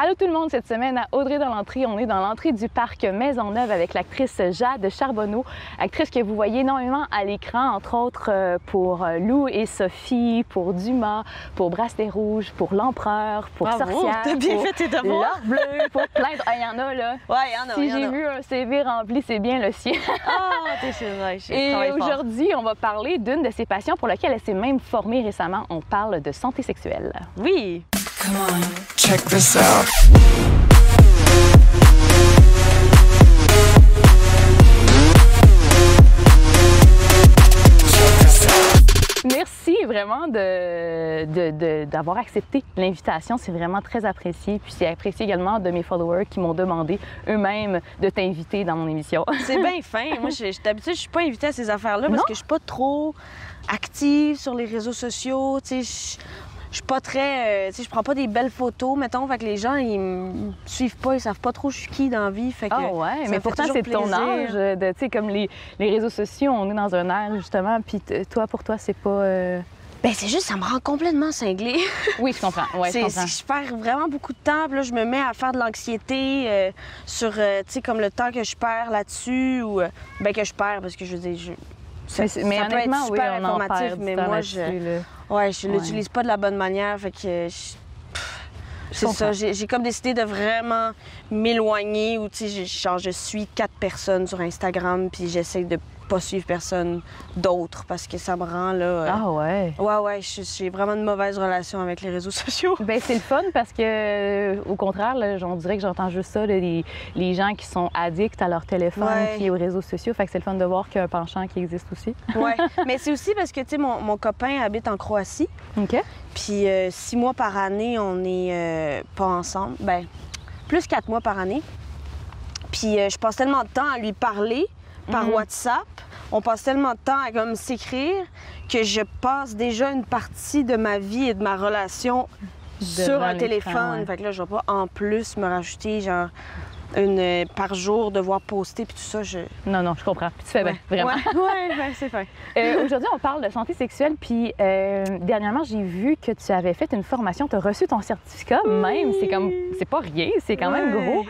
Allô tout le monde, cette semaine à Audrey dans l'entrée, on est dans l'entrée du parc Maisonneuve avec l'actrice Jade Charbonneau, actrice que vous voyez énormément à l'écran, entre autres pour Lou et Sophie, pour Dumas, pour Bracelet Rouge, pour L'Empereur, pour Sorcière, t'as bien fait tes devoirs. L'Or Bleu, pour plein de... Ah, il y en a là. Ouais, il y en a. Si j'ai vu un CV rempli, c'est bien le sien. Ah, t'es vrai, Et aujourd'hui, on va parler d'une de ses passions pour laquelle elle s'est même formée récemment. On parle de santé sexuelle. Oui. Come on, check this out. Merci vraiment d'avoir accepté l'invitation. C'est vraiment très apprécié. Puis c'est apprécié également de mes followers qui m'ont demandé eux-mêmes de t'inviter dans mon émission. C'est bien fin. Moi, d'habitude, je suis pas invitée à ces affaires-là parce que je suis pas trop active sur les réseaux sociaux. Tu sais, je suis pas très... tu sais, je prends pas des belles photos, mettons. Fait que les gens, ils me suivent pas, ils savent pas trop je suis qui dans la vie. Fait que ah ouais, mais pourtant, c'est ton âge. Tu sais, comme les réseaux sociaux, on est dans un air, justement. Puis toi, pour toi, c'est pas... Ben c'est juste, ça me rend complètement cinglée. Oui, je comprends. Ouais, je comprends. Je perds vraiment beaucoup de temps. Puis là, je me mets à faire de l'anxiété sur, tu sais, comme le temps que je perds là-dessus. Ou, ben que je perds, parce que je veux dire... Mais ça honnêtement, peut être super oui, on informatif, en perd mais du temps moi, je l'utilise pas de la bonne manière. Fait que c'est ça. J'ai comme décidé de vraiment m'éloigner. Ou tu sais, je suis 4 personnes sur Instagram, puis j'essaie de pas suivre personne d'autre parce que ça me rend là. Ah ouais. Ouais, j'ai vraiment une mauvaise relation avec les réseaux sociaux. Ben c'est le fun parce que au contraire, là, on dirait que j'entends juste ça, là, les gens qui sont addicts à leur téléphone puis aux réseaux sociaux. Fait que c'est le fun de voir qu'il y a un penchant qui existe aussi. Ouais, mais c'est aussi parce que tu sais mon copain habite en Croatie. OK. Puis 6 mois par année, on n'est pas ensemble. Ben plus 4 mois par année. Puis je passe tellement de temps à lui parler par WhatsApp. On passe tellement de temps à comme s'écrire que je passe déjà une partie de ma vie et de ma relation sur un téléphone. Ouais. Fait que là, je vais pas en plus me rajouter genre une par jour, devoir poster puis tout ça. Non, je comprends. Puis tu fais bien, vraiment. Ouais, c'est fait. Aujourd'hui, on parle de santé sexuelle. Puis dernièrement, j'ai vu que tu avais fait une formation. Tu as reçu ton certificat même. C'est pas rien, c'est quand même gros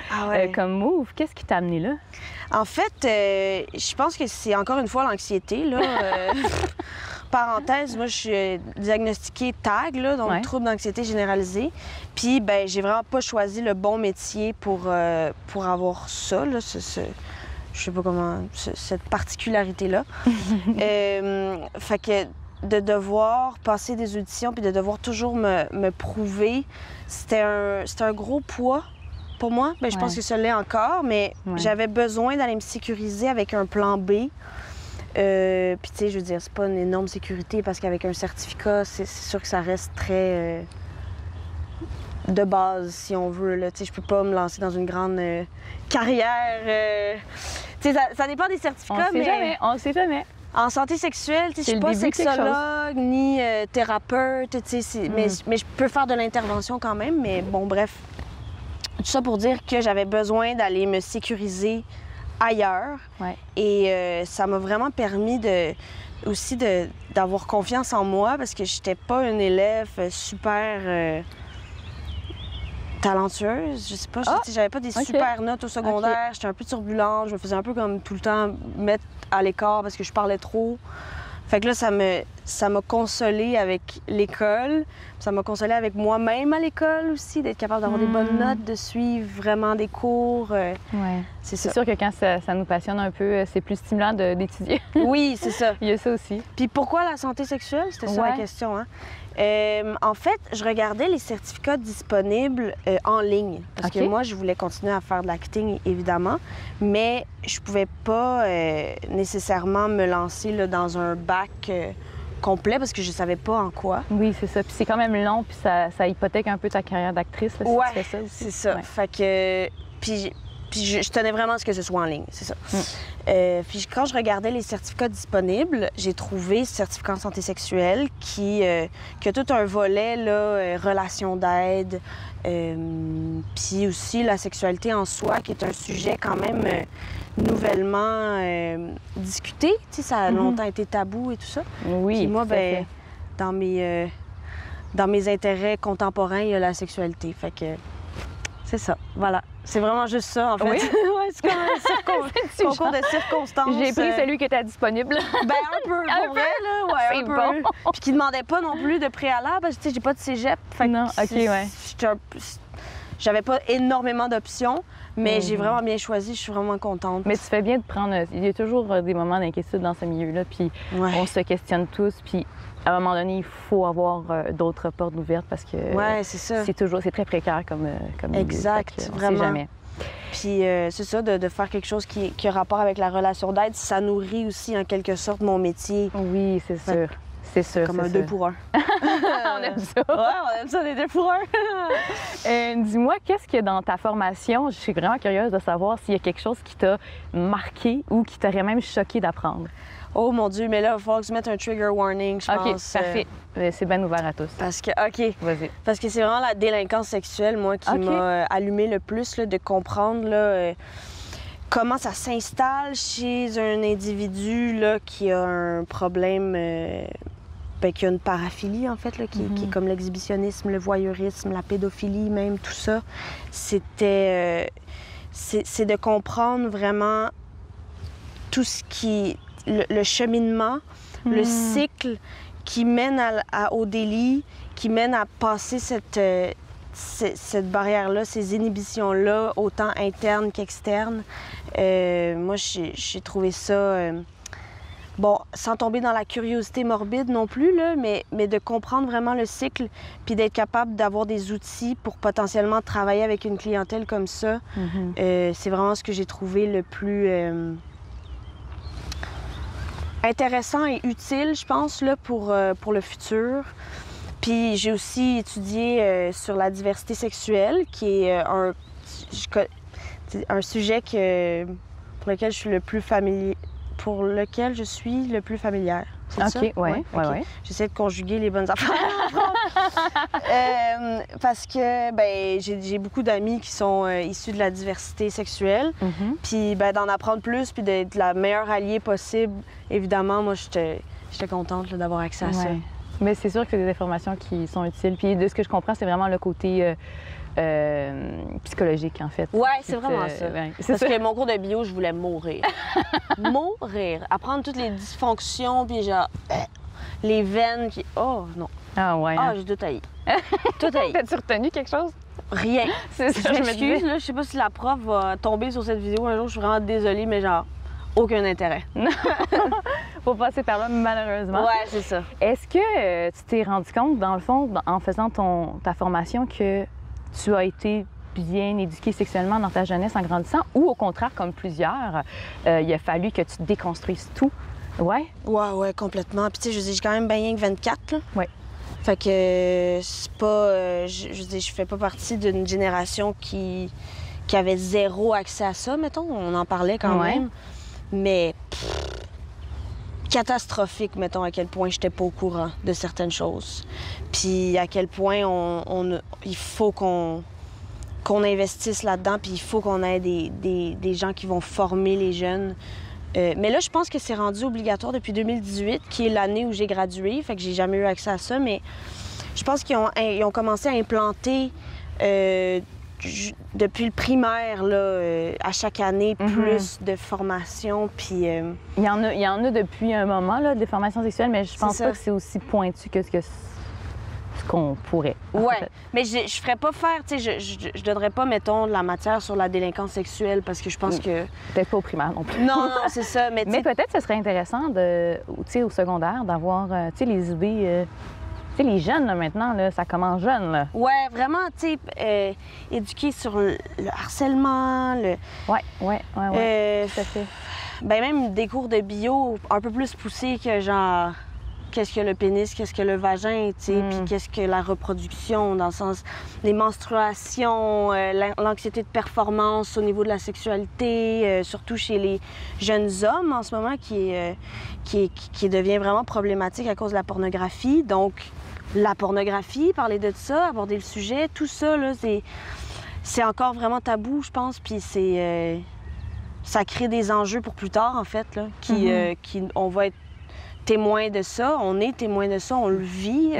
comme move. Qu'est-ce qui t'a amené là? En fait, je pense que c'est encore une fois l'anxiété, là. Parenthèse, moi, je suis diagnostiquée TAG, là, donc trouble d'anxiété généralisée. Puis, ben, j'ai vraiment pas choisi le bon métier pour avoir ça, là, je sais pas comment, cette particularité-là. Fait que de devoir passer des auditions puis de devoir toujours me prouver, c'était un gros poids. Pour moi, ben, je pense que ça l'est encore, mais j'avais besoin d'aller me sécuriser avec un plan B. Puis, tu sais, je veux dire, c'est pas une énorme sécurité parce qu'avec un certificat, c'est sûr que ça reste très de base, si on veut. Tu sais, je peux pas me lancer dans une grande carrière. Tu sais, ça dépend des certificats, On sait jamais. En santé sexuelle, tu sais, je suis pas sexologue ni thérapeute, tu sais, mais je peux faire de l'intervention quand même. Mais bon, bref. Tout ça pour dire que j'avais besoin d'aller me sécuriser ailleurs. Ouais. Et ça m'a vraiment permis aussi d'avoir confiance en moi parce que j'étais pas une élève super talentueuse. Je sais pas, j'avais pas des super notes au secondaire. J'étais un peu turbulente. Je me faisais un peu comme tout le temps mettre à l'écart parce que je parlais trop. Fait que là, ça m'a consolée avec l'école. Ça m'a consolée avec moi-même à l'école aussi, d'être capable d'avoir des bonnes notes, de suivre vraiment des cours. C'est sûr que quand ça nous passionne un peu, c'est plus stimulant d'étudier. Oui, c'est ça. Il y a ça aussi. Puis pourquoi la santé sexuelle? C'était ça la question, hein? En fait, je regardais les certificats disponibles en ligne. Parce que moi, je voulais continuer à faire de l'acting, évidemment. Mais je pouvais pas nécessairement me lancer là, dans un bac complet parce que je savais pas en quoi. Oui, c'est ça. Puis c'est quand même long, puis ça hypothèque un peu ta carrière d'actrice, si tu fais ça aussi. C'est ça. Fait que... Puis je tenais vraiment à ce que ce soit en ligne, c'est ça. Puis quand je regardais les certificats disponibles, j'ai trouvé ce certificat en santé sexuelle qui a tout un volet, là, relation d'aide, puis aussi la sexualité en soi, qui est un sujet quand même nouvellement discuté. Tu sais, ça a longtemps été tabou et tout ça. Oui, puis moi, ben, dans mes intérêts contemporains, il y a la sexualité. Fait que C'est ça, voilà. C'est vraiment juste ça, en fait. Oui? Ouais, c'est comme un concours de circonstances. J'ai pris celui qui était disponible. Ben, un peu, Un pour vrai, là. Ouais, C'est un peu. bon. Puis qui demandait pas non plus de préalable, parce que, tu sais, j'ai pas de cégep. Fait que Non, OK, ouais. J'avais pas énormément d'options, mais j'ai vraiment bien choisi. Je suis vraiment contente. Mais tu fais bien de prendre... Il y a toujours des moments d'inquiétude dans ce milieu-là, puis on se questionne tous, puis à un moment donné, il faut avoir d'autres portes ouvertes parce que c'est ça. C'est très précaire comme exact, milieu, vraiment. On sait jamais. Puis c'est ça, de faire quelque chose qui a rapport avec la relation d'aide, ça nourrit aussi en quelque sorte mon métier. Oui, c'est sûr. C'est sûr. Comme un 2 pour 1. On aime ça. Ouais, on aime ça, des 2 pour 1. Dis-moi, qu'est-ce que dans ta formation, je suis vraiment curieuse de savoir s'il y a quelque chose qui t'a marqué ou qui t'aurait même choqué d'apprendre. Oh mon Dieu, mais là, il va falloir que je mette un trigger warning, je pense. OK, parfait. C'est bien ouvert à tous. Parce que, OK. Vas-y. Parce que c'est vraiment la délinquance sexuelle, moi, qui m'a allumé le plus, là, de comprendre là, comment ça s'installe chez un individu là, qui a un problème, qui a une paraphilie, en fait, là, qui est comme l'exhibitionnisme, le voyeurisme, la pédophilie, même, tout ça. C'était... c'est de comprendre vraiment tout ce qui... Le cheminement, le cycle qui mène au délit, qui mène à passer cette barrière-là, ces inhibitions-là, autant internes qu'externes. Moi, j'ai trouvé ça... bon, sans tomber dans la curiosité morbide non plus, là, mais de comprendre vraiment le cycle, puis d'être capable d'avoir des outils pour potentiellement travailler avec une clientèle comme ça, c'est vraiment ce que j'ai trouvé le plus... intéressant et utile, je pense, là, pour le futur. Puis j'ai aussi étudié sur la diversité sexuelle, qui est un sujet pour lequel je suis le plus familier, C'est ça? OK, oui. J'essaie de conjuguer les bonnes affaires. Parce que ben, j'ai beaucoup d'amis qui sont issus de la diversité sexuelle. Puis ben, d'en apprendre plus, puis d'être la meilleure alliée possible, évidemment, moi, j'étais contente là, d'avoir accès à ça. Mais c'est sûr que c'est des informations qui sont utiles. Puis de ce que je comprends, c'est vraiment le côté psychologique, en fait. Oui, c'est vraiment ça. Parce ça. que mon cours de bio, je voulais mourir. Mourir. Apprendre toutes les dysfonctions, puis genre, les veines qui... Oh, non. Ah ouais. Ah, j'ai tout haï. Tout haï. T'as-tu retenu quelque chose? Rien. C'est ça, je m'excuse, là, je sais pas si la prof va tomber sur cette vidéo un jour, je suis vraiment désolée, mais genre, aucun intérêt. Faut passer par là, malheureusement. Ouais, c'est ça. Est-ce que tu t'es rendu compte, dans le fond, en faisant ta formation, que tu as été bien éduquée sexuellement dans ta jeunesse en grandissant, ou au contraire, comme plusieurs, il a fallu que tu déconstruises tout? Ouais? Ouais, complètement. Puis tu sais, je dis, j'ai quand même bien rien que 24, là. Ouais. Fait que c'est pas... je fais pas partie d'une génération qui avait zéro accès à ça, mettons. On en parlait quand même. Mais... catastrophique, mettons, à quel point j'étais pas au courant de certaines choses. Puis à quel point il faut qu'on investisse là-dedans, puis il faut qu'on ait des gens qui vont former les jeunes. Mais là, je pense que c'est rendu obligatoire depuis 2018, qui est l'année où j'ai gradué, fait que j'ai jamais eu accès à ça, mais je pense qu'ils ont commencé à implanter depuis le primaire, là, à chaque année, plus de formations, puis... Il y en a depuis un moment, là, des formations sexuelles, mais je pense pas que c'est aussi pointu que ce qu'on pourrait. Ouais, mais je ferais pas faire, tu sais, je donnerais pas, mettons, de la matière sur la délinquance sexuelle, parce que je pense que... Peut-être pas au primaire non plus. Non, c'est ça, mais peut-être que ce serait intéressant, tu sais, au secondaire, d'avoir, tu sais, les idées... Tu sais, les jeunes, là, maintenant, là, ça commence jeune, là. Ouais, vraiment, tu sais, éduquer sur le harcèlement, Ouais, tout à fait. Ben même des cours de bio un peu plus poussés que genre... Qu'est-ce que le pénis, qu'est-ce que le vagin, tu sais, puis qu'est-ce que la reproduction, dans le sens... Les menstruations, l'anxiété de performance au niveau de la sexualité, surtout chez les jeunes hommes en ce moment, qui devient vraiment problématique à cause de la pornographie. Donc, la pornographie, parler de ça, aborder le sujet, tout ça, là, c'est encore vraiment tabou, je pense, puis c'est... ça crée des enjeux pour plus tard, en fait, là, on va être témoin de ça, on est témoin de ça, on le vit.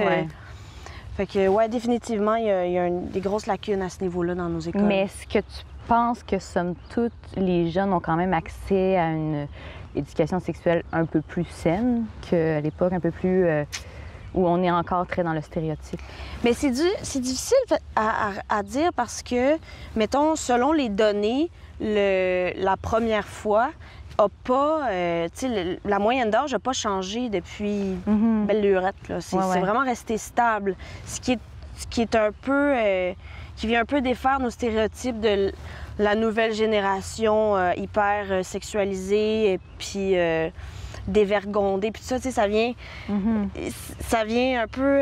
Fait que, ouais, définitivement, il y a des grosses lacunes à ce niveau-là dans nos écoles. Mais est-ce que tu penses que, somme toute, les jeunes ont quand même accès à une éducation sexuelle un peu plus saine qu'à l'époque, un peu plus... où on est encore très dans le stéréotype? Mais c'est difficile à dire parce que, mettons, selon les données, la première fois a pas... tu sais, la moyenne d'âge n'a pas changé depuis belle lurette. C'est vraiment resté stable. Ce qui est un peu... qui vient un peu défaire nos stéréotypes de la nouvelle génération hyper sexualisée et puis dévergondée. Puis tout ça, tu sais, ça vient un peu...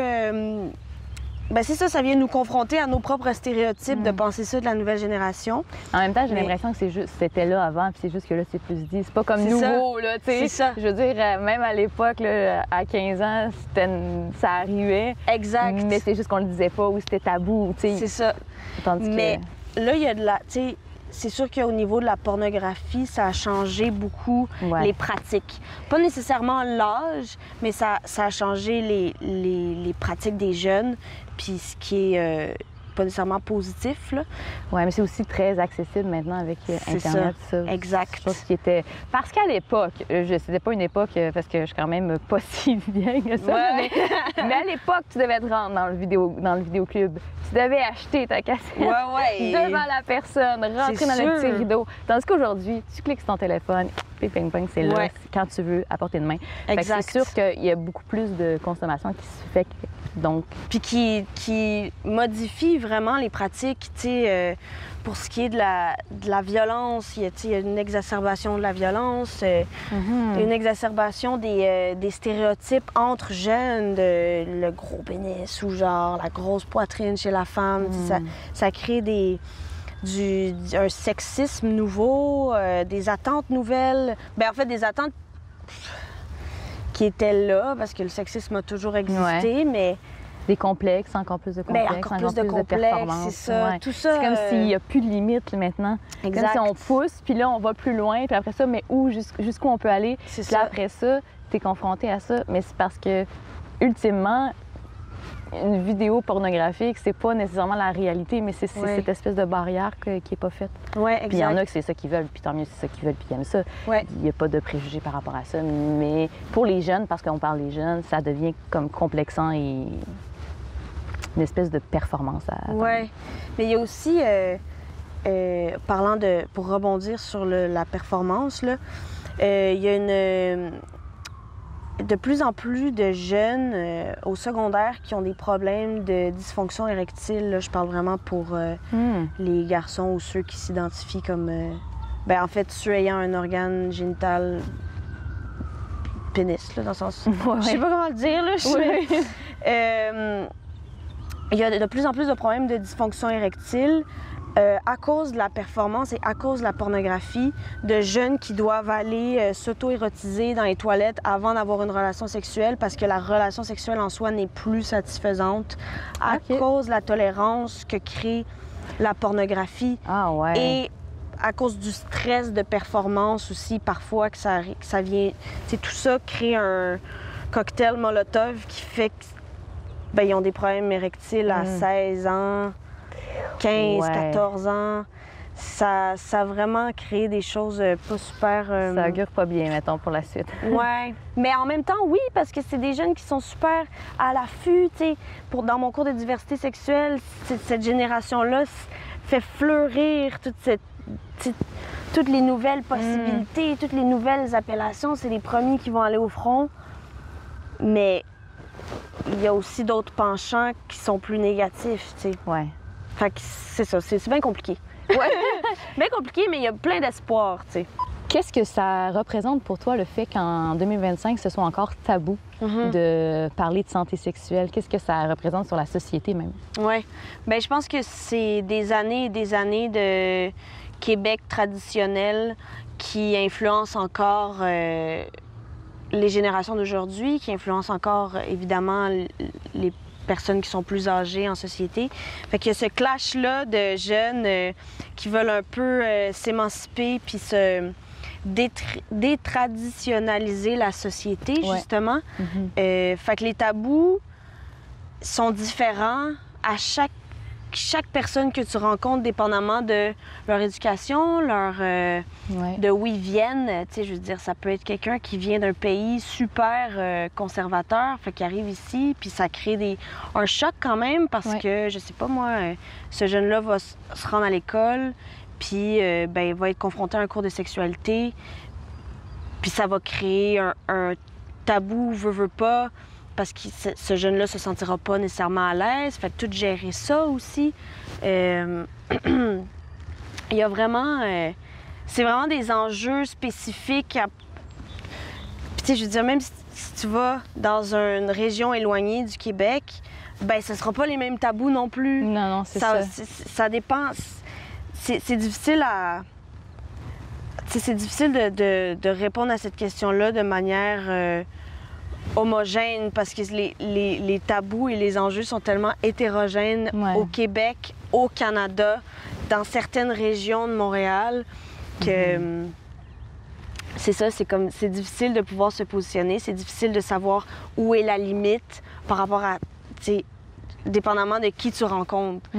ben c'est ça vient nous confronter à nos propres stéréotypes de penser ça de la nouvelle génération. En même temps, j'ai l'impression que c'était là avant, puis c'est juste que là, c'est plus dit. C'est pas comme nouveau, là, tu sais. C'est ça. Je veux dire, même à l'époque, là, à 15 ans, ça arrivait. Exact. Mais c'est juste qu'on le disait pas ou c'était tabou, tu sais. C'est ça. Tandis mais là, il y a de la... Tu sais, c'est sûr qu'au niveau de la pornographie, ça a changé beaucoup les pratiques. Pas nécessairement l'âge, mais ça a changé les pratiques des jeunes, puis ce qui est pas nécessairement positif, là. Oui, mais c'est aussi très accessible maintenant avec Internet. Ça. Exact. Je pense qu'il était... Parce qu'à l'époque, c'était pas une époque, parce que je suis quand même pas si vieille que ça, mais à l'époque, tu devais te rendre dans le vidéoclub. Tu devais acheter ta cassette devant la personne, rentrer dans le petit rideau. Tandis qu'aujourd'hui, tu cliques sur ton téléphone, ping pong, c'est là, quand tu veux, à portée de main. Exact. C'est sûr qu'il y a beaucoup plus de consommation qui se fait. Donc... Puis qui modifie vraiment les pratiques, tu sais, pour ce qui est de la violence, il y a une exacerbation de la violence, une exacerbation des stéréotypes entre jeunes, le gros pénis ou genre la grosse poitrine chez la femme. Ça crée un sexisme nouveau, des attentes nouvelles. Bien, en fait, des attentes qui étaient là, parce que le sexisme a toujours existé, mais... Des complexes, encore plus de complexes, encore plus de performances. C'est ça, tout ça. C'est comme s'il n'y a plus de limites maintenant. Exact. Comme si on pousse, puis là, on va plus loin, puis après ça, mais jusqu'où on peut aller? Puis là, après ça, tu es confronté à ça. Mais c'est parce que, ultimement, une vidéo pornographique, c'est pas nécessairement la réalité, mais c'est cette espèce de barrière qui n'est pas faite. Oui, exact. Puis il y en a que c'est ça qu'ils veulent, puis tant mieux, c'est ça qu'ils veulent, puis ils aiment ça. Il n'y a pas de préjugés par rapport à ça. Mais pour les jeunes, parce qu'on parle des jeunes, ça devient comme complexant et une espèce de performance à attendre. Oui, mais il y a aussi, pour rebondir sur la performance, là, il y a de plus en plus de jeunes au secondaire qui ont des problèmes de dysfonction érectile. Là, je parle vraiment pour les garçons ou ceux qui s'identifient comme... en fait, ceux ayant un organe génital pénis, là, dans le sens... Je sais pas comment le dire, là. Il y a de plus en plus de problèmes de dysfonction érectile à cause de la performance et à cause de la pornographie, de jeunes qui doivent aller s'auto-érotiser dans les toilettes avant d'avoir une relation sexuelle parce que la relation sexuelle en soi n'est plus satisfaisante à cause de la tolérance que crée la pornographie. Et à cause du stress de performance aussi, parfois, que ça vient... tout ça crée un cocktail Molotov qui fait que ils ont des problèmes érectiles à 16 ans, 15, 14 ans. Ça a vraiment créé des choses pas super... Ça augure pas bien, mettons, pour la suite. Oui. Mais en même temps, oui, parce que c'est des jeunes qui sont super à l'affût, tu sais. Dans mon cours de diversité sexuelle, cette génération-là fait fleurir toutes les nouvelles possibilités, toutes les nouvelles appellations. C'est les premiers qui vont aller au front. Mais il y a aussi d'autres penchants qui sont plus négatifs, tu sais. Ouais. Fait que c'est ça, c'est bien compliqué. Ouais. Bien compliqué, mais il y a plein d'espoir, tu sais. Qu'est-ce que ça représente pour toi, le fait qu'en 2025, ce soit encore tabou de parler de santé sexuelle? Qu'est-ce que ça représente sur la société même? Oui. Bien, je pense que c'est des années et des années de Québec traditionnel qui influencent encore les générations d'aujourd'hui, qui influencent encore, évidemment, les personnes qui sont plus âgées en société. Fait qu'il y a ce clash-là de jeunes qui veulent un peu s'émanciper puis se détraditionnaliser la société, justement. Fait que les tabous, sont différents à chaque personne que tu rencontres, dépendamment de leur éducation, de où ils viennent. Tu sais, je veux dire, ça peut être quelqu'un qui vient d'un pays super conservateur, fait qu'il arrive ici, puis ça crée un choc quand même, parce que, je sais pas moi, ce jeune-là va se rendre à l'école, puis ben, il va être confronté à un cours de sexualité, puis ça va créer un tabou, veut pas, parce que ce jeune-là se sentira pas nécessairement à l'aise. Fait que tout gérer ça aussi. Il y a vraiment... c'est vraiment des enjeux spécifiques. Puis tu sais, je veux dire, même si tu vas dans une région éloignée du Québec, ben ce sera pas les mêmes tabous non plus. Non, c'est ça. Ça dépend. C'est difficile à... c'est difficile de répondre à cette question-là de manière... homogène, parce que les tabous et les enjeux sont tellement hétérogènes au Québec, au Canada, dans certaines régions de Montréal, que c'est ça, c'est difficile de pouvoir se positionner, c'est difficile de savoir où est la limite par rapport à, tu sais, dépendamment de qui tu rencontres.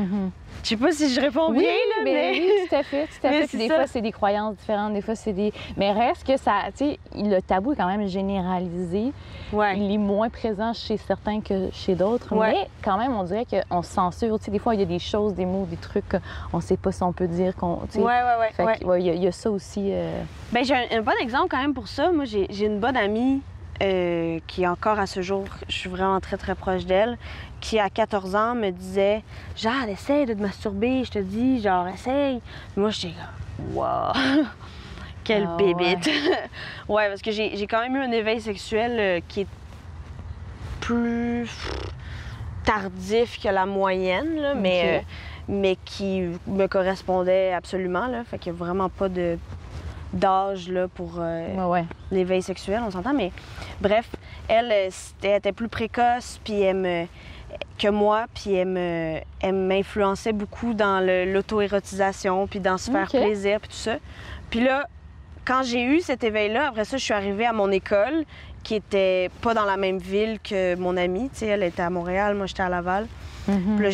Je sais pas si je réponds bien, là, mais... Oui, tout à fait, tout à fait. Puis des fois, c'est des croyances différentes, des fois, c'est des... Mais reste que ça, tu sais, le tabou est quand même généralisé. Il est moins présent chez certains que chez d'autres, mais quand même, on dirait qu'on se censure. Tu sais, des fois, il y a des choses, des mots, des trucs qu'on sait pas si on peut dire, qu'on... Fait que, il y a ça aussi. Bien, j'ai un bon exemple quand même pour ça. Moi, j'ai une bonne amie qui, encore à ce jour, je suis vraiment très, très proche d'elle, qui, à 14 ans, me disait « Genre, essaye de te masturber, je te dis, genre, essaye. » Moi, j'étais comme « Wow! Quelle bébête! » Ouais, parce que j'ai quand même eu un éveil sexuel qui est plus tardif que la moyenne, là, mais qui me correspondait absolument, là. Fait qu'il n'y a vraiment pas d'âge là, pour l'éveil sexuel, on s'entend, mais bref, elle était plus précoce, puis que moi, puis elle m'influençait beaucoup dans l'auto-érotisation, puis dans se faire plaisir, puis tout ça. Puis là, quand j'ai eu cet éveil-là, après ça, je suis arrivée à mon école, qui était pas dans la même ville que mon amie, tu sais, elle était à Montréal, moi j'étais à Laval. Puis là,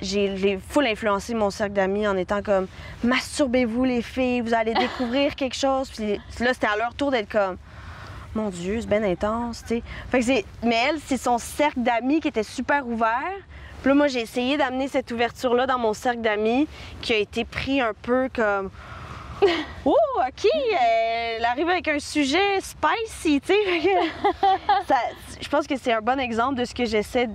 j'ai full influencé mon cercle d'amis en étant comme « Masturbez-vous les filles, vous allez découvrir quelque chose. » Puis là, c'était à leur tour d'être comme « Mon Dieu, c'est bien intense. » tu sais. Fait que mais elle, c'est son cercle d'amis qui était super ouvert. Puis là, moi, j'ai essayé d'amener cette ouverture-là dans mon cercle d'amis qui a été pris un peu comme « Oh, OK, elle arrive avec un sujet spicy. » tu sais. Je pense que c'est un bon exemple de ce que j'essaie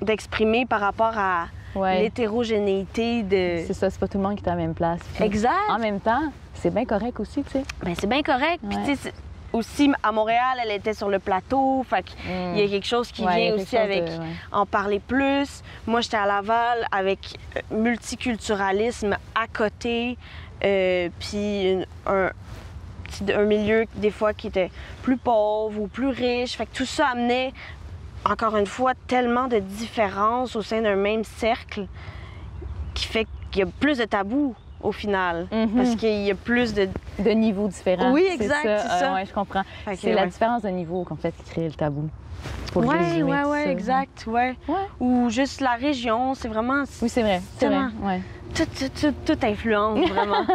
d'exprimer par rapport à l'hétérogénéité de... C'est ça, c'est pas tout le monde qui est à la même place. Puis, exact. En même temps, c'est bien correct aussi, tu sais. Bien, c'est bien correct. Puis, tu sais, aussi, à Montréal, elle était sur le plateau. Fait qu'il y a quelque chose qui vient aussi avec en parler plus. Moi, j'étais à Laval avec multiculturalisme à côté. Puis un milieu, des fois, qui était plus pauvre ou plus riche. Fait que tout ça amenait... encore une fois, tellement de différences au sein d'un même cercle qui fait qu'il y a plus de tabous au final. Parce qu'il y a plus de niveaux différents. Oui, exact, c'est ça. Oui, je comprends. C'est la différence de niveau qu'en fait qui crée le tabou. Oui, exact. Ou juste la région, c'est vraiment... Oui, c'est vrai. C'est vrai. Ouais. Tout influence, vraiment.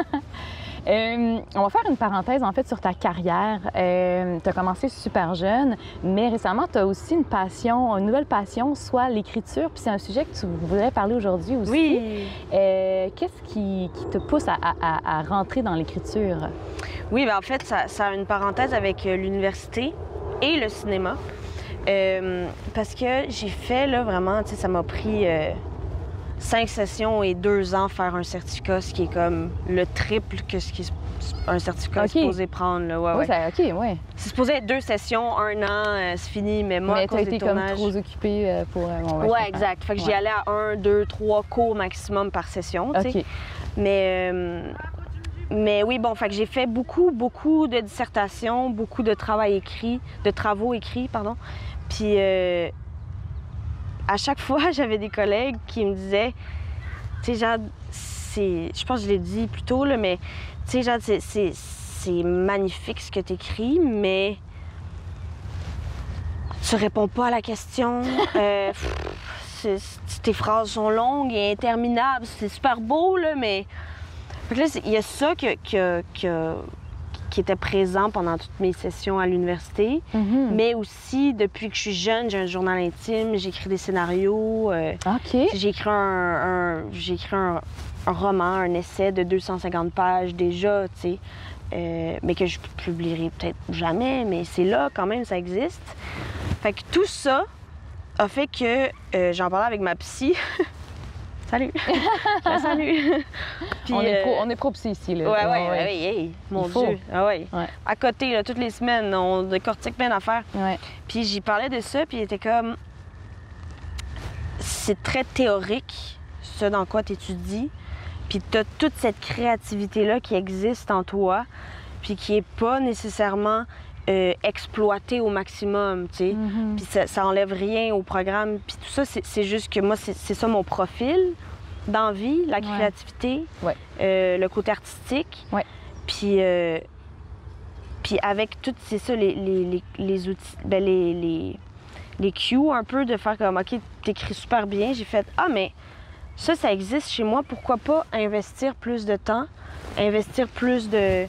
On va faire une parenthèse, en fait, sur ta carrière. Tu as commencé super jeune, mais récemment, tu as aussi une passion, une nouvelle passion, soit l'écriture. Puis c'est un sujet que tu voudrais parler aujourd'hui aussi. Oui. Qu'est-ce qui te pousse à rentrer dans l'écriture? Oui, bien, en fait, ça a une parenthèse avec l'université et le cinéma. Parce que j'ai fait, là, vraiment, tu sais, ça m'a pris... 5 sessions et 2 ans faire un certificat, ce qui est comme le triple que ce qu'un certificat est supposé prendre. Là. C'est supposé être 2 sessions, 1 an, c'est fini, mais moi, à cause des tournages... comme trop occupée pour... exact. Fait que j'y allais à 1, 2, 3 cours maximum par session, tu sais. Mais oui, bon, fait que j'ai fait beaucoup de dissertations, beaucoup de travaux écrits, pardon. Puis... à chaque fois, j'avais des collègues qui me disaient, tu sais, genre, je pense que je l'ai dit plus tôt, là, mais, tu sais, genre, c'est magnifique ce que tu écris, mais tu réponds pas à la question. Tes phrases sont longues et interminables. C'est super beau, là, mais... Fait que là, il y a ça qui était présent pendant toutes mes sessions à l'université. Mais aussi, depuis que je suis jeune, j'ai un journal intime, j'écris des scénarios. J'ai écrit un roman, un essai de 250 pages déjà, tu sais. Mais que je publierai peut-être jamais, mais c'est là quand même, ça existe. Fait que tout ça a fait que j'en parlais avec ma psy. Salut! Salut! Puis, on est pro psy ici, là. Ouais, hey, mon Dieu! Ah ouais. À côté, là, toutes les semaines, on décortique plein d'affaires. Puis j'y parlais de ça, puis il était comme... C'est très théorique, ce dans quoi tu étudies. Puis t'as toute cette créativité-là qui existe en toi, puis qui est pas nécessairement exploitée au maximum, tu sais. Puis ça enlève rien au programme. Puis tout ça, c'est juste que moi, c'est ça mon profil d'envie, la créativité, le côté artistique. Puis avec tout, c'est ça, les outils, ben les cues un peu de faire comme, OK, t'écris super bien. J'ai fait, mais... Ça existe chez moi. Pourquoi pas investir plus de temps, investir plus de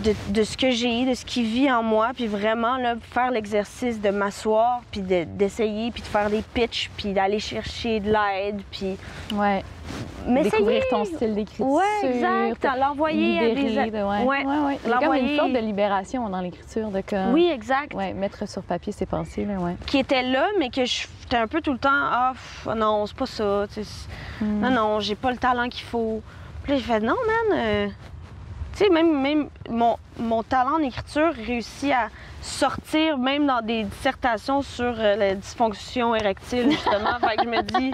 ce que j'ai, de ce qui vit en moi, puis vraiment là, faire l'exercice de m'asseoir, puis d'essayer, puis de faire des pitchs, puis d'aller chercher de l'aide, puis... Découvrir ton style d'écriture. Ouais, exact. L'envoyer à des... Il y a comme une sorte de libération dans l'écriture, de comme... Oui, exact. Mettre sur papier ses pensées, là, Qui était là, mais que j'étais un peu tout le temps, non, c'est pas ça, non, j'ai pas le talent qu'il faut. Puis là, j'ai fait, non, man, tu sais, même mon talent en écriture réussit à sortir même dans des dissertations sur la dysfonction érectile, justement. Fait que je me dis...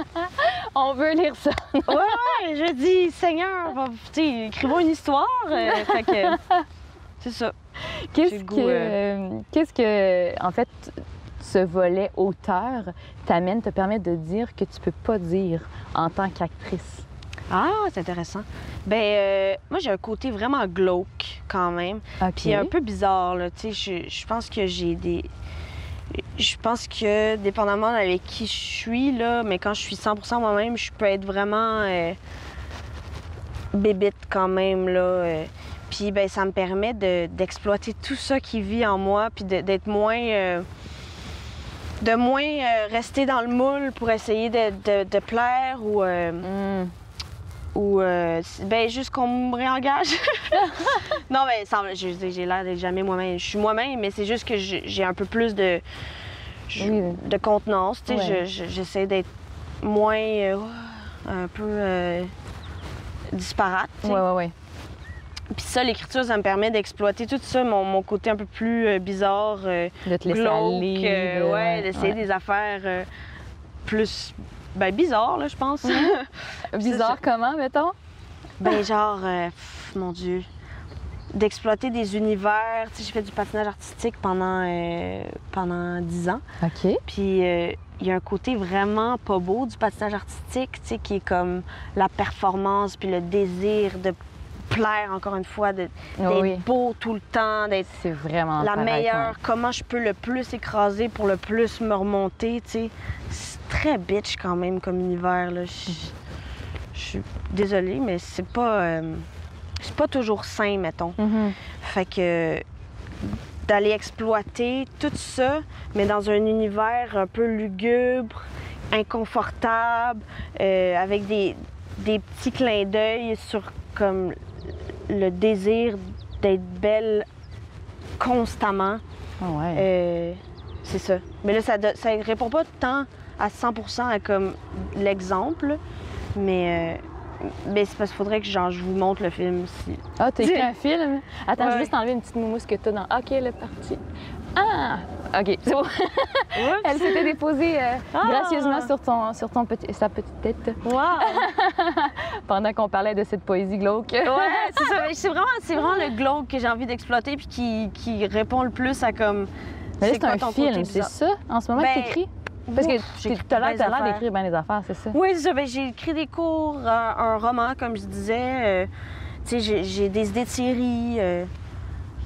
On veut lire ça. Je dis, Seigneur, tu sais, écrivons une histoire. Fait que c'est ça. Qu'est-ce que, en fait, ce volet auteur te permet de dire que tu peux pas dire en tant qu'actrice? Ah, c'est intéressant. Moi, j'ai un côté vraiment glauque, quand même. Puis un peu bizarre, là. Tu sais, je pense que j'ai des... Je pense que, dépendamment avec qui je suis, là, mais quand je suis 100% moi-même, je peux être vraiment bébite quand même, là. Puis, ça me permet d'exploiter tout ça qui vit en moi, puis d'être moins... de moins rester dans le moule pour essayer de plaire ou juste qu'on me réengage. Non, j'ai l'air d'être jamais moi-même. Je suis moi-même, mais c'est juste que j'ai un peu plus de contenance. Tu sais, j'essaie d'être moins un peu disparate. Oui. Puis ça, l'écriture, ça me permet d'exploiter tout ça, mon côté un peu plus bizarre, de te laisser glauque, aller, d'essayer des affaires plus bizarres, là, je pense. Bizarre comment, mettons? Mon Dieu, d'exploiter des univers. Tu sais, j'ai fait du patinage artistique pendant 10 ans. OK. Puis il y a un côté vraiment pas beau du patinage artistique, tu sais, qui est comme la performance puis le désir de plaire, encore une fois, d'être beau tout le temps, d'être la meilleure. Comment je peux le plus écraser pour le plus me remonter, tu sais. C'est très bitch quand même comme univers, là. Je suis désolée, mais c'est pas toujours sain, mettons. Fait que d'aller exploiter tout ça, mais dans un univers un peu lugubre, inconfortable, avec des petits clins d'œil sur comme le désir d'être belle constamment. C'est ça. Mais là, ça répond pas tant à 100% à comme l'exemple, mais c'est parce qu'il faudrait que je vous montre le film aussi. Ah, t'as écrit un film? Attends, je vais juste enlever une petite mousse que t'as dans... OK, elle est partie. Ah! OK, c'est bon. Elle s'était déposée gracieusement sur sa petite tête. Wow! Pendant qu'on parlait de cette poésie glauque. C'est ça. C'est vraiment le glauque que j'ai envie d'exploiter puis qui répond le plus à comme... Mais là, c'est un film, c'est ça, en ce moment, que t'écris? Parce que tu as l'air d'écrire bien les affaires, c'est ça? Oui, c'est ça. J'ai écrit des cours, un roman, comme je disais. Tu sais, j'ai des idées de séries.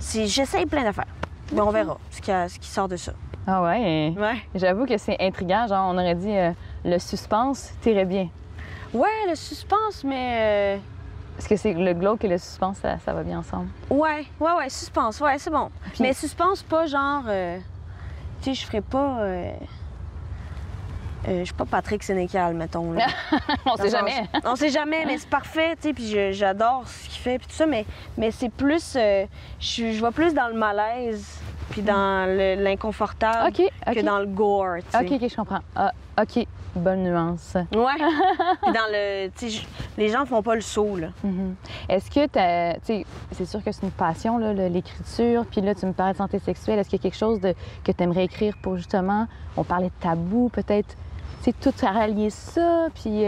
J'essaye plein d'affaires. Mais on verra ce qui sort de ça. Ah ouais? Ouais. J'avoue que c'est intriguant. Genre, on aurait dit le suspense t'irait bien. Ouais, le suspense, mais... Est-ce que c'est le glauque et le suspense, ça va bien ensemble? Ouais, suspense, ouais, c'est bon. Puis- Mais suspense, pas genre... tu sais, je ferais pas... je suis pas Patrick Sénécal, mettons. Là. On sait jamais. On sait jamais, mais c'est parfait, tu sais, puis j'adore ce qu'il fait, puis tout ça, mais c'est plus... je vais plus dans le malaise, puis dans l'inconfortable OK, OK. que dans le gore, tu sais. OK, je comprends. Ah, OK, bonne nuance. Ouais. Puis dans le... Tu sais, les gens font pas le saut, là. Mhm. Est-ce que tu sais, c'est sûr que c'est une passion, là, l'écriture, puis là, tu me parlais de santé sexuelle. Est-ce qu'il y a quelque chose que tu aimerais écrire pour justement, on parlait de tabou, peut-être, tu sais, tout rallier ça, puis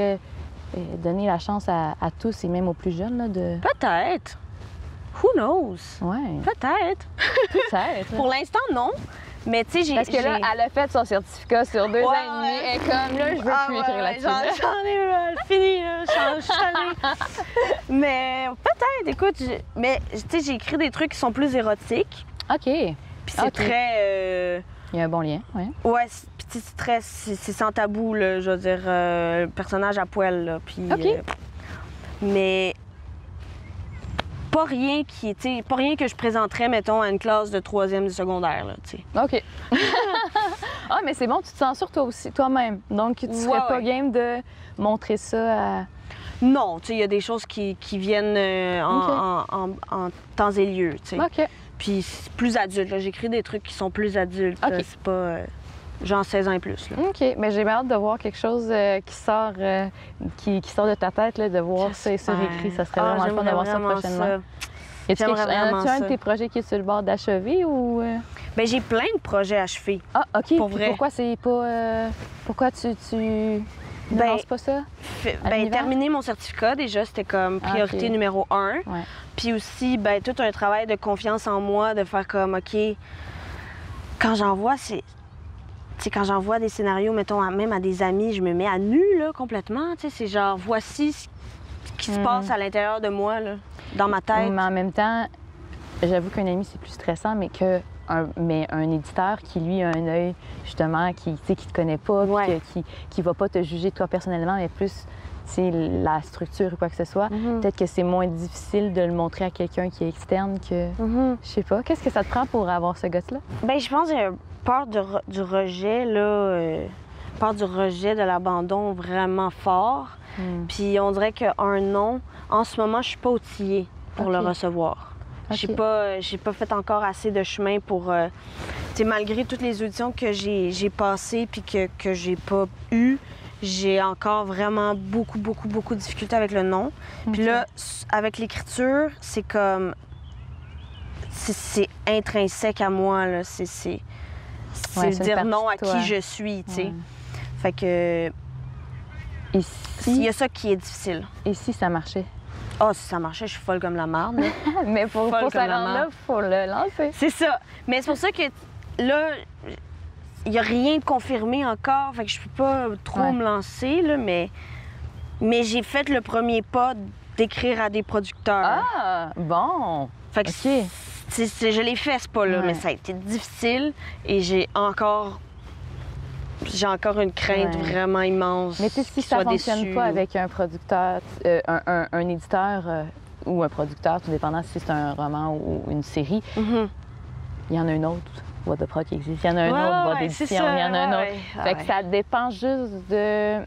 donner la chance à tous et même aux plus jeunes, là, de... Peut-être. Who knows? Ouais, Peut-être. peut-être. Pour l'instant, non. Mais tu sais, j'ai... Parce que là, elle a fait son certificat sur 2 ans Ouais, et demi. ouais. Elle est comme, là, je veux plus écrire là-dessus. là. J'en ai fini, là. Je suis tannée. Mais peut-être, écoute, mais tu sais, j'ai écrit des trucs qui sont plus érotiques. OK. Puis c'est Ok. très... Il y a un bon lien, oui. Ouais, puis tu sais, c'est très... C'est sans tabou, là, je veux dire, le personnage à poil, là. Puis... Ok. mais... Pas rien qui, tu sais, pas rien que je présenterais, mettons, à une classe de 3e du secondaire, là, tu sais. OK. Ah, mais c'est bon, tu te censures toi aussi, toi-même. Donc, tu serais Ouais, pas ouais. game de montrer ça à... Non, tu sais, il y a des choses qui viennent en temps et lieu, tu sais. OK. Puis c'est plus adulte, là. J'écris des trucs qui sont plus adultes, là. Ok. C'est pas... genre 16 ans et plus, là. OK. Mais j'ai hâte de voir quelque chose qui sort de ta tête, là, de voir ça sur écrit. Ça serait vraiment le fun d'avoir ça prochainement. Y a-tu J'aimerais vraiment un de ça. tes projets qui est sur le bord d'achever ou... Ben j'ai plein de projets achevés. Ah, OK. Pour Puis vrai. pourquoi c'est pas... Pourquoi tu ne Ben, lances pas ça? À Ben, l'univers? terminer mon certificat, déjà, c'était comme priorité ok. numéro 1. Ouais. Puis aussi, ben, tout un travail de confiance en moi, de faire comme, OK, quand j'envoie, tu sais, quand j'envoie des scénarios, mettons, même à des amis, je me mets à nu, là, complètement. Tu sais, c'est genre, voici ce qui se passe à l'intérieur de moi, là, dans ma tête. Mais en même temps, j'avoue qu'un ami, c'est plus stressant, mais un éditeur qui, lui, a un œil, justement, qui ne te connaît pas, puis Ouais. qui ne va pas te juger toi personnellement, mais plus la structure ou quoi que ce soit, peut-être que c'est moins difficile de le montrer à quelqu'un qui est externe que... Je sais pas. Qu'est-ce que ça te prend pour avoir ce gosse-là? Ben, je pense que j'ai peur du rejet, là, peur du rejet, de l'abandon vraiment fort. Puis on dirait qu'un non, en ce moment, je suis pas outillée pour le Ok. recevoir. Ok. J'ai pas fait encore assez de chemin pour... tu sais, malgré toutes les auditions que j'ai passées puis que j'ai pas eues, j'ai encore vraiment beaucoup de difficultés avec le non. Puis là, avec l'écriture, c'est comme... C'est intrinsèque à moi, là. C'est Ouais, c'est une dire partie non à de toi. qui je suis, tu sais. Ouais. Fait que... Et Il y si, a ça qui est difficile. et si ça marchait? Ah, si ça marchait, je suis folle comme la marde, là. Mais pour Folle ça comme la rendre là, marde. il faut le lancer. C'est ça. Mais c'est pour ça que là, il n'y a rien de confirmé encore. Fait que je peux pas trop Ouais. me lancer, là, mais j'ai fait le premier pas d'écrire à des producteurs. Ah, bon. Fait que OK. je l'ai fait, ce pas-là, Ouais. mais ça a été difficile et j'ai encore une crainte Ouais. vraiment immense. Mais tu sais, si qu'il ça soit fonctionne déçu. pas avec un producteur, un éditeur ou un producteur, tout dépendant si c'est un roman ou une série, Mhm. il y en a un autre voie de prod qui existe. Il y en a un Ouais, autre voie ouais, c'est d'édition, ça, il y en a un ouais, autre. ouais. Fait que ça dépend juste de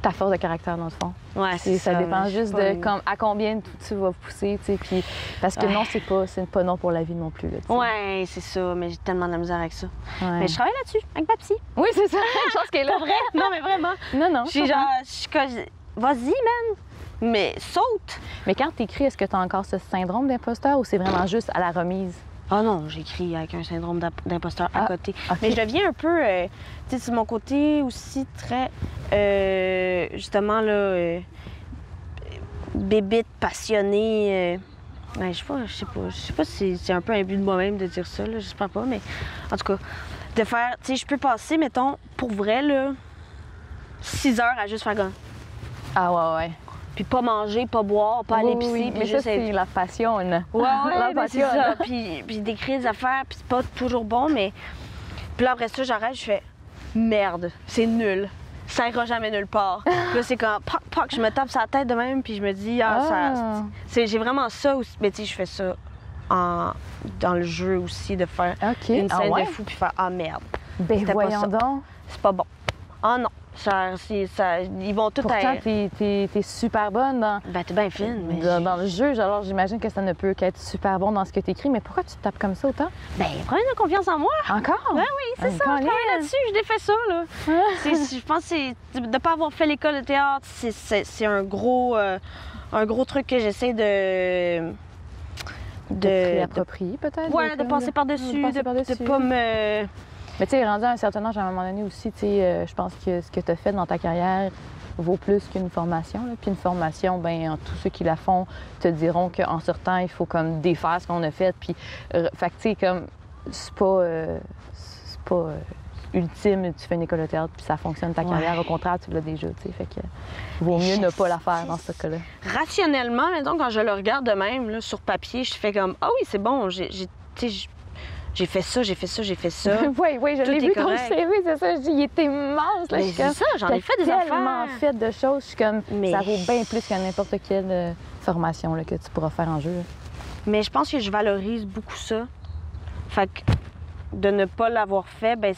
ta force de caractère, dans le fond. Ouais, c'est Ça dépend je suis juste pas de à combien tu vas pousser, tu sais. Puis parce que Ouais. non, c'est pas non pour la vie non plus. Là, tu sais. Ouais, c'est ça, mais j'ai tellement de la misère avec ça. Ouais. Mais je travaille là-dessus, avec ma psy. Oui, c'est ça. Je pense qu'elle est là. Non, mais vraiment. Non, non. Je suis genre, je suis comme, vas-y, man. Mais saute. Mais quand tu écris, est-ce que tu as encore ce syndrome d'imposteur ou c'est vraiment juste à la remise? Ah non, j'écris avec un syndrome d'imposteur à Ah, côté. ok. Mais je deviens un peu, tu sais, c'est mon côté aussi très, justement, là, bébite, passionnée. Ouais, je sais pas si c'est un peu un but de moi-même de dire ça, là, j'espère pas, mais en tout cas, de faire, tu sais, je peux passer, mettons, pour vrai, là, 6 heures à juste faire comme, Ah ouais, ouais. puis pas manger, pas boire, pas aller pisser, puis mais ça, juste être... c'est la passion. Ouais, la ben, c'est passion. ça. Puis d'écrire des affaires, puis c'est pas toujours bon, mais Puis là, après ça, j'arrête, je fais merde, c'est nul. Ça ira jamais nulle part. Puis là, c'est quand poc, poc, je me tape sur la tête de même, puis je me dis, j'ai vraiment ça aussi. Mais tu sais, je fais ça dans le jeu aussi, de faire une scène de fou, puis faire merde. Ben voyons donc. C'est pas bon. Ah non. Ils vont tout Pourtant, t'es super bonne dans... Ben, t'es bien fine, mais... Dans le jeu, alors j'imagine que ça ne peut qu'être super bon dans ce que t'écris, mais pourquoi tu te tapes comme ça autant? Ben, problème de confiance en moi. Encore? Ben oui, c'est ça, je travaille là-dessus, je défais ça, là. Je pense que c'est... De ne pas avoir fait l'école de théâtre, c'est un gros truc que j'essaie de réapproprier, peut-être? Ouais, de passer par-dessus, de pas me... Mais tu sais, rendu à un certain âge, à un moment donné aussi, tu sais, je pense que ce que tu as fait dans ta carrière vaut plus qu'une formation. Là. Puis une formation, bien, tous ceux qui la font te diront qu'en sortant, il faut comme défaire ce qu'on a fait. Puis, fait que tu sais, comme, c'est pas ultime, tu fais une école de théâtre puis ça fonctionne ta carrière. Au contraire, tu l'as déjà, tu sais. Fait que vaut mieux ne pas la faire dans ce cas-là. Rationnellement, mettons, quand je le regarde de même, là, sur papier, je fais comme, ah oui, c'est bon, j'ai fait ça, j'ai fait ça, j'ai fait ça. Oui, je l'ai vu ton CV, c'est ça. Je dis, il était immense. Là, c'est ça, j'en ai fait des affaires. Tellement fait de choses. Je suis comme, ça vaut bien plus que n'importe quelle formation là, que tu pourras faire en jeu. Là. Mais je pense que je valorise beaucoup ça. Fait que de ne pas l'avoir fait, ben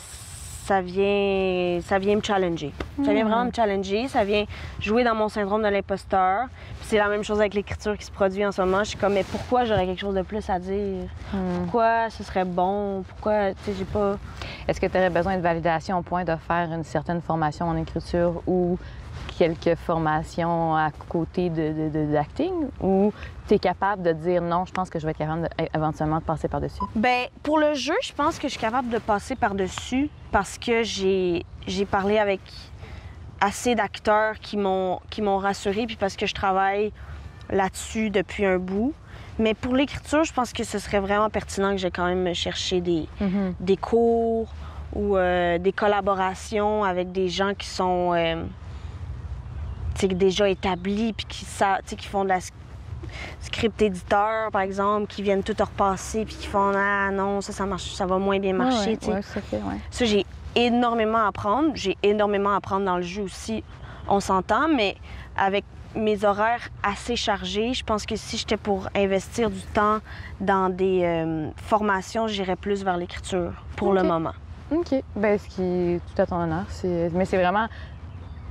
ça vient me challenger. Ça vient vraiment me challenger, ça vient jouer dans mon syndrome de l'imposteur. Puis c'est la même chose avec l'écriture qui se produit en ce moment. Je suis comme, mais pourquoi j'aurais quelque chose de plus à dire? Pourquoi ce serait bon? Pourquoi, tu sais, j'ai pas... Est-ce que tu aurais besoin de validation au point de faire une certaine formation en écriture ou quelques formations à côté d'acting? Ou tu es capable de dire non, je pense que je vais être capable éventuellement de passer par-dessus? Bien, pour le jeu, je pense que je suis capable de passer par-dessus parce que j'ai parlé avec assez d'acteurs qui m'ont rassurée, puis parce que je travaille là-dessus depuis un bout. Mais pour l'écriture, je pense que ce serait vraiment pertinent que j'ai quand même cherché des cours ou des collaborations avec des gens qui sont déjà établis puis qui font de la script éditeur, par exemple, qui viennent tout repasser puis qui font « Ah non, ça marche, ça va moins bien marcher. » Ça, j'ai énormément à apprendre. J'ai énormément à apprendre dans le jeu aussi, on s'entend, mais avec mes horaires assez chargés, je pense que si j'étais pour investir du temps dans des formations, j'irais plus vers l'écriture pour le moment. OK. Bien, ce qui est tout à ton honneur. Mais c'est vraiment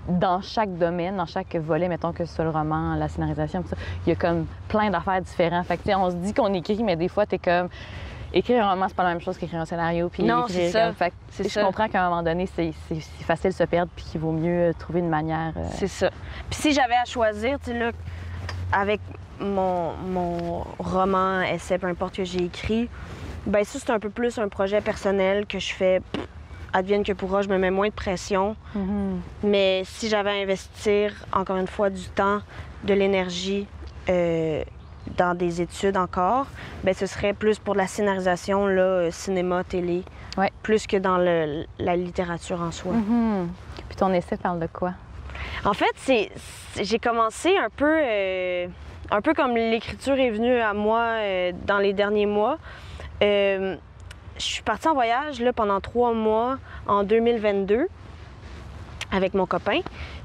dans chaque domaine, dans chaque volet, mettons que ce soit le roman, la scénarisation, tout ça, il y a comme plein d'affaires différentes. Fait que, on se dit qu'on écrit, mais des fois, t'es comme... Écrire un roman, c'est pas la même chose qu'écrire un scénario. Puis non, c'est ça. Fait que je comprends qu'à un moment donné, c'est facile de se perdre puis qu'il vaut mieux trouver une manière... C'est ça. Puis si j'avais à choisir, tu sais, là, avec mon roman, essai, peu importe que j'ai écrit, bien ça, c'est un peu plus un projet personnel que je fais... advienne que pourra, je me mets moins de pression. Mais si j'avais à investir, encore une fois, du temps, de l'énergie dans des études encore, bien, ce serait plus pour de la scénarisation, là, cinéma, télé, plus que dans la littérature en soi. Puis ton essai parle de quoi? En fait, j'ai commencé un peu comme l'écriture est venue à moi dans les derniers mois. Je suis partie en voyage là, pendant 3 mois en 2022 avec mon copain.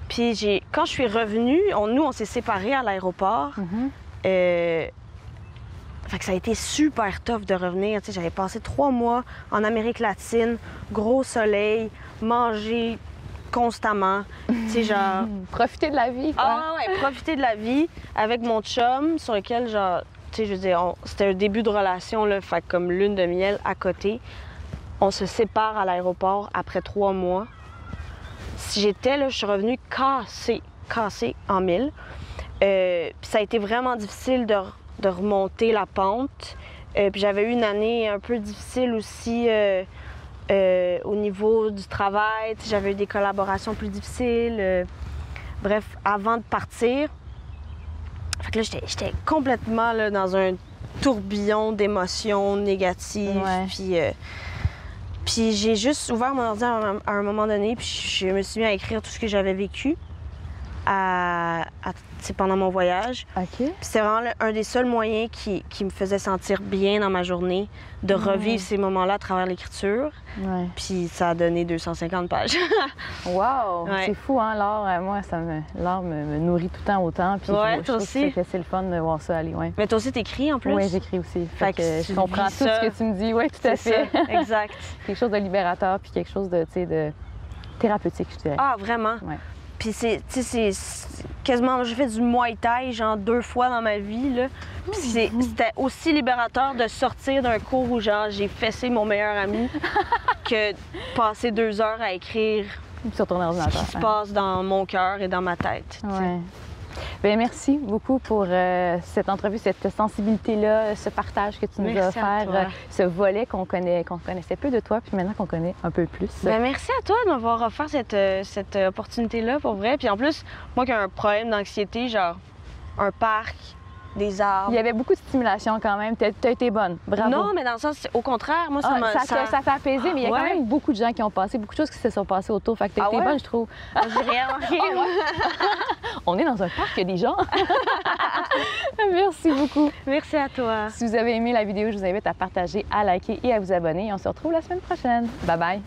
Puis quand je suis revenue, on s'est séparés à l'aéroport. Fait que ça a été super tough de revenir. Tu sais, j'avais passé 3 mois en Amérique latine, gros soleil, manger constamment. Tu sais, genre... Profiter de la vie, quoi. Ah ouais, profiter de la vie avec mon chum sur lequel, genre... Tu sais, je veux dire, c'était un début de relation, là, fait comme lune de miel à côté. On se sépare à l'aéroport après 3 mois. Si j'étais là, je suis revenue cassée en mille. Puis ça a été vraiment difficile de remonter la pente. Puis j'avais eu une année un peu difficile aussi au niveau du travail. J'avais eu des collaborations plus difficiles. Bref, avant de partir, fait que là, j'étais complètement là, dans un tourbillon d'émotions négatives. Puis j'ai juste ouvert mon ordi à un moment donné, puis je me suis mis à écrire tout ce que j'avais vécu. pendant mon voyage. OK. Puis c'est vraiment un des seuls moyens qui me faisait sentir bien dans ma journée, de revivre ces moments-là à travers l'écriture. Ouais. Puis ça a donné 250 pages. Wow! Ouais. C'est fou, hein, l'art. Moi, l'art me nourrit tout le temps autant. Puis Ouais, je toi trouve aussi. que c'est le fun de voir ça aller, ouais. Mais toi aussi, t'écris en plus? Oui, j'écris aussi. Fait que je tu comprends vis tout ça. ce que tu me dis. Oui, tout à C'est fait. ça, exact. Quelque chose de libérateur, puis quelque chose de, tu sais, de thérapeutique, je dirais. Ah, vraiment? Ouais. Puis c'est quasiment... J'ai fait du Muay Thai, genre 2 fois dans ma vie, là. Puis c'était aussi libérateur de sortir d'un cours où, genre, j'ai fessé mon meilleur ami que passer 2 heures à écrire Sur ton ce ordinateur. qui se passe dans mon cœur et dans ma tête. tu sais. Ouais. Bien, merci beaucoup pour cette entrevue, cette sensibilité-là, ce partage que tu nous as Merci à offert, toi. ce volet qu'on connaissait peu de toi, puis maintenant qu'on connaît un peu plus. Ben, merci à toi de m'avoir offert cette opportunité-là, pour vrai. Puis en plus, moi qui ai un problème d'anxiété, genre un parc, des arbres. Il y avait beaucoup de stimulation quand même. T'as été bonne. Bravo. Non, mais dans le sens, au contraire, moi, Ah, ça fait apaiser, mais il y a Ouais. quand même beaucoup de gens qui ont passé, beaucoup de choses qui se sont passées autour. Fait que t'as Ah été ouais? bonne, je trouve. J'ai rien remarqué. On est dans un parc, il y a des gens. Merci beaucoup. Merci à toi. Si vous avez aimé la vidéo, je vous invite à partager, à liker et à vous abonner. Et on se retrouve la semaine prochaine. Bye bye.